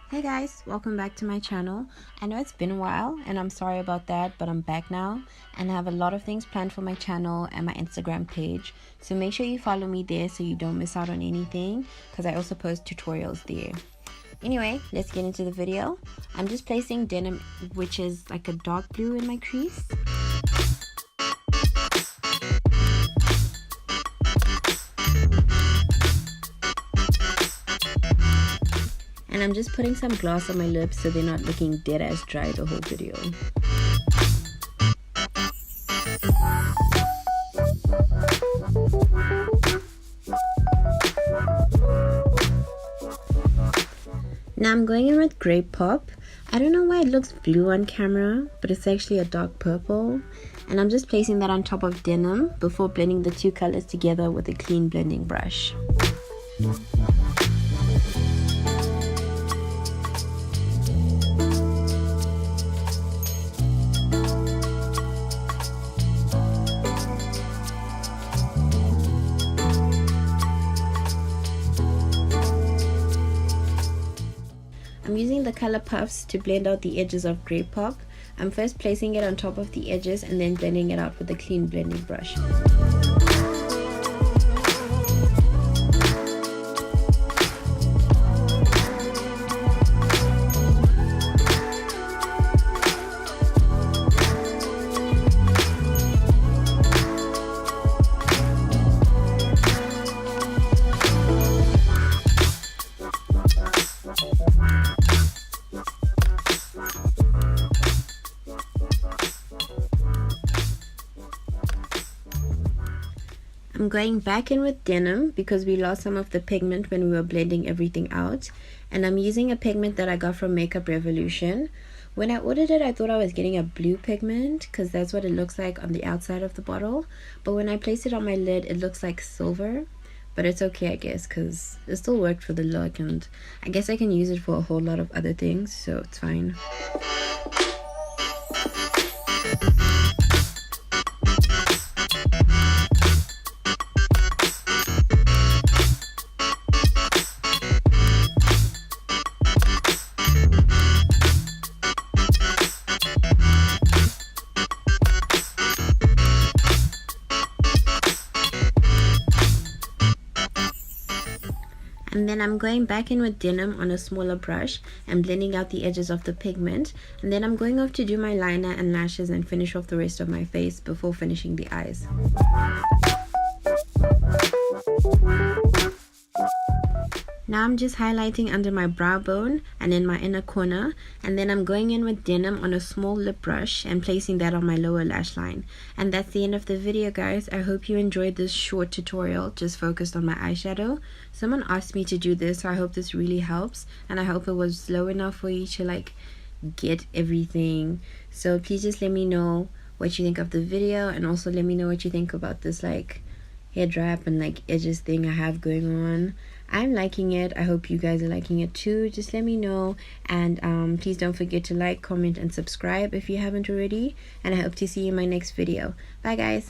Hey guys, welcome back to my channel. I know it's been a while and I'm sorry about that, but I'm back now and I have a lot of things planned for my channel and my Instagram page. So make sure you follow me there so you don't miss out on anything, because I also post tutorials there. Anyway, let's get into the video. I'm just placing denim, which is like a dark blue, in my crease. And I'm just putting some gloss on my lips so they're not looking dead as dry the whole video. Now I'm going in with Grape Pop. I don't know why it looks blue on camera, but it's actually a dark purple. And I'm just placing that on top of denim before blending the two colors together with a clean blending brush. I'm using the color puffs to blend out the edges of Grape Pop. I'm first placing it on top of the edges and then blending it out with a clean blending brush. I'm going back in with denim because we lost some of the pigment when we were blending everything out, and I'm using a pigment that I got from Makeup Revolution. When I ordered it, I thought I was getting a blue pigment because that's what it looks like on the outside of the bottle, but when I place it on my lid it looks like silver. But it's okay, I guess, because it still worked for the look, and I guess I can use it for a whole lot of other things, so it's fine. And then I'm going back in with denim on a smaller brush and blending out the edges of the pigment. And then I'm going off to do my liner and lashes and finish off the rest of my face before finishing the eyes. Now I'm just highlighting under my brow bone and in my inner corner, and then I'm going in with denim on a small lip brush and placing that on my lower lash line. And that's the end of the video, guys. I hope you enjoyed this short tutorial just focused on my eyeshadow. Someone asked me to do this, so I hope this really helps, and I hope it was slow enough for you to like get everything. So please just let me know what you think of the video, and also let me know what you think about this like head wrap and like edges thing I have going on. I'm liking it. I hope you guys are liking it too. Just let me know, and please don't forget to like, comment and subscribe if you haven't already, and I hope to see you in my next video. Bye guys.